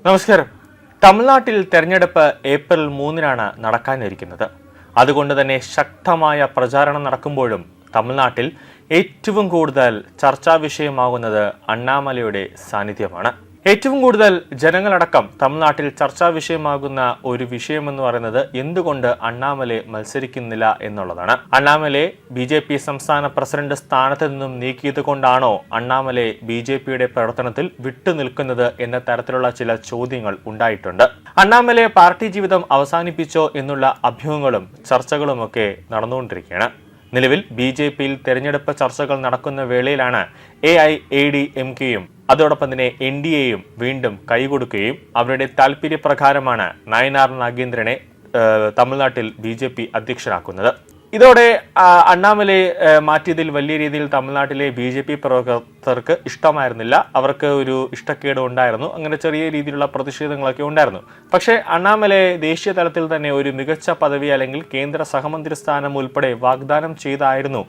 നമസ്കാരം. തമിഴ്നാട്ടിൽ തെരഞ്ഞെടുപ്പ് ഏപ്രിൽ 3-നാണ് നടക്കാനിരിക്കുന്നത്. അതുകൊണ്ട് തന്നെ ശക്തമായ പ്രചാരണം നടക്കുമ്പോഴും തമിഴ്നാട്ടിൽ ഏറ്റവും കൂടുതൽ ചർച്ചാ വിഷയമാകുന്നത് അണ്ണാമലയുടെ സാന്നിധ്യമാണ്. ഏറ്റവും കൂടുതൽ ജനങ്ങളടക്കം തമിഴ്നാട്ടിൽ ചർച്ചാ വിഷയമാകുന്ന ഒരു വിഷയമെന്ന് പറയുന്നത് എന്തുകൊണ്ട് അണ്ണാമലൈ മത്സരിക്കുന്നില്ല എന്നുള്ളതാണ്. അണ്ണാമലൈ BJP സംസ്ഥാന പ്രസിഡന്റ് സ്ഥാനത്ത് നിന്നും നീക്കിയത് കൊണ്ടാണോ അണ്ണാമലൈ BJPയുടെ പ്രവർത്തനത്തിൽ വിട്ടുനിൽക്കുന്നത് എന്ന തരത്തിലുള്ള ചില ചോദ്യങ്ങൾ ഉണ്ടായിട്ടുണ്ട്. അണ്ണാമലൈ പാർട്ടി ജീവിതം അവസാനിപ്പിച്ചോ എന്നുള്ള അഭ്യൂഹങ്ങളും ചർച്ചകളുമൊക്കെ നടന്നുകൊണ്ടിരിക്കുകയാണ്. നിലവിൽ BJPയിൽ തെരഞ്ഞെടുപ്പ് ചർച്ചകൾ നടക്കുന്ന വേളയിലാണ് AIADMKയും അതോടൊപ്പം തന്നെ NDAയും വീണ്ടും കൈകൊടുക്കുകയും അവരുടെ താൽപര്യപ്രകാരമാണ് നയനാർ നാഗേന്ദ്രനെ തമിഴ്നാട്ടിൽ BJP അധ്യക്ഷനാക്കുന്നത്. ഇതോടെ അണ്ണാമലൈ മാറ്റിയതിൽ വലിയ രീതിയിൽ തമിഴ്നാട്ടിലെ BJP പ്രവർത്തകർക്ക് ഇഷ്ടമായിരുന്നില്ല. അവർക്ക് ഒരു ഇഷ്ടക്കേട് ഉണ്ടായിരുന്നു. അങ്ങനെ ചെറിയ രീതിയിലുള്ള പ്രതിഷേധങ്ങളൊക്കെ ഉണ്ടായിരുന്നു. പക്ഷേ അണ്ണാമലൈ ദേശീയ തലത്തിൽ തന്നെ ഒരു മികച്ച പദവി അല്ലെങ്കിൽ കേന്ദ്ര സഹമന്ത്രി സ്ഥാനം ഉൾപ്പെടെ വാഗ്ദാനം ചെയ്തായിരുന്നു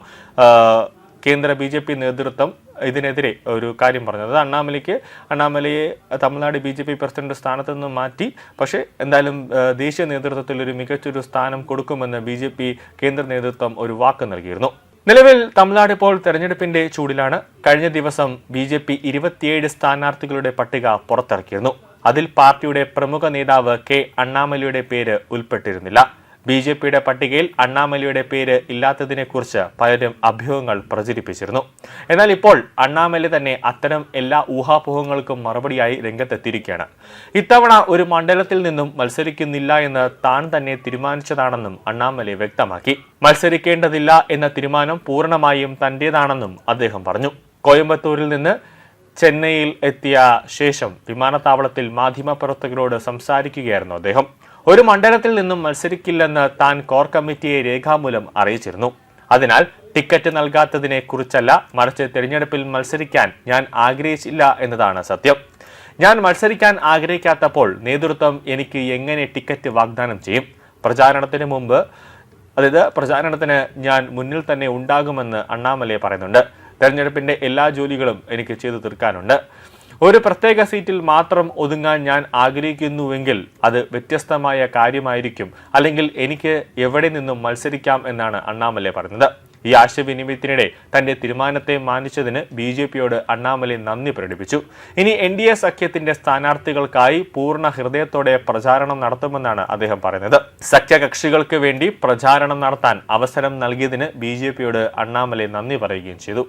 കേന്ദ്ര BJP നേതൃത്വം ഇതിനെതിരെ ഒരു കാര്യം പറഞ്ഞത്. അണ്ണാമലയെ തമിഴ്നാട് BJP പ്രസിഡന്റ് സ്ഥാനത്ത് നിന്ന് മാറ്റി, പക്ഷേ എന്തായാലും ദേശീയ നേതൃത്വത്തിൽ ഒരു മികച്ചൊരു സ്ഥാനം കൊടുക്കുമെന്ന് BJP കേന്ദ്ര നേതൃത്വം ഒരു വാക്ക് നൽകിയിരുന്നു. നിലവിൽ തമിഴ്നാട് ഇപ്പോൾ തെരഞ്ഞെടുപ്പിന്റെ ചൂടിലാണ്. കഴിഞ്ഞ ദിവസം BJP 27 സ്ഥാനാർത്ഥികളുടെ പട്ടിക പുറത്തിറക്കിയിരുന്നു. അതിൽ പാർട്ടിയുടെ പ്രമുഖ നേതാവ് K അണ്ണാമലയുടെ പേര് ഉൾപ്പെട്ടിരുന്നില്ല. BJPയുടെ പട്ടികയിൽ അണ്ണാമലയുടെ പേര് ഇല്ലാത്തതിനെക്കുറിച്ച് പലരും അഭ്യൂഹങ്ങൾ പ്രചരിപ്പിച്ചിരുന്നു. എന്നാൽ ഇപ്പോൾ അണ്ണാമലൈ തന്നെ അത്തരം എല്ലാ ഊഹാപോഹങ്ങൾക്കും മറുപടിയായി രംഗത്തെത്തിയിരിക്കുകയാണ്. ഇത്തവണ ഒരു മണ്ഡലത്തിൽ നിന്നും മത്സരിക്കുന്നില്ല എന്ന് താൻ തന്നെ തീരുമാനിച്ചതാണെന്നും അണ്ണാമലൈ വ്യക്തമാക്കി. മത്സരിക്കേണ്ടതില്ല എന്ന തീരുമാനം പൂർണ്ണമായും തന്റേതാണെന്നും അദ്ദേഹം പറഞ്ഞു. കോയമ്പത്തൂരിൽ നിന്ന് ചെന്നൈയിൽ എത്തിയ ശേഷം വിമാനത്താവളത്തിൽ മാധ്യമപ്രവർത്തകരോട് സംസാരിക്കുകയായിരുന്നു അദ്ദേഹം. ഒരു മണ്ഡലത്തിൽ നിന്നും മത്സരിക്കില്ലെന്ന് താൻ കോർ കമ്മിറ്റിയെ രേഖാമൂലം അറിയിച്ചിരുന്നു. അതിനാൽ ടിക്കറ്റ് നൽകാത്തതിനെ കുറിച്ചല്ല, മറിച്ച് തിരഞ്ഞെടുപ്പിൽ മത്സരിക്കാൻ ഞാൻ ആഗ്രഹിച്ചില്ല എന്നതാണ് സത്യം. ഞാൻ മത്സരിക്കാൻ ആഗ്രഹിക്കാത്തപ്പോൾ നേതൃത്വം എനിക്ക് എങ്ങനെ ടിക്കറ്റ് വാഗ്ദാനം ചെയ്യും? പ്രചാരണത്തിന് ഞാൻ മുന്നിൽ തന്നെ ഉണ്ടാകുമെന്ന് അണ്ണാമലൈ പറയുന്നുണ്ട്. തെരഞ്ഞെടുപ്പിന്റെ എല്ലാ ജോലികളും എനിക്ക് ചെയ്തു തീർക്കാനുണ്ട്. ഒരു പ്രത്യേക സീറ്റിൽ മാത്രം ഒതുങ്ങാൻ ഞാൻ ആഗ്രഹിക്കുന്നുവെങ്കിൽ അത് വ്യത്യസ്തമായ കാര്യമായിരിക്കും, അല്ലെങ്കിൽ എനിക്ക് എവിടെ നിന്നും മത്സരിക്കാം എന്നാണ് അണ്ണാമലൈ പറഞ്ഞത്. ഈ ആശയവിനിമയത്തിനിടെ തന്റെ തീരുമാനത്തെ മാനിച്ചതിന് BJPയോട് അണ്ണാമലൈ നന്ദി പ്രകടിപ്പിച്ചു. ഇനി NDA സഖ്യത്തിന്റെ സ്ഥാനാർത്ഥികൾക്കായി പൂർണ്ണ ഹൃദയത്തോടെ പ്രചാരണം നടത്തുമെന്നാണ് അദ്ദേഹം പറയുന്നത്. സഖ്യകക്ഷികൾക്ക് വേണ്ടി പ്രചാരണം നടത്താൻ അവസരം നൽകിയതിന് BJPയോട് അണ്ണാമലൈ നന്ദി പറയുകയും ചെയ്തു.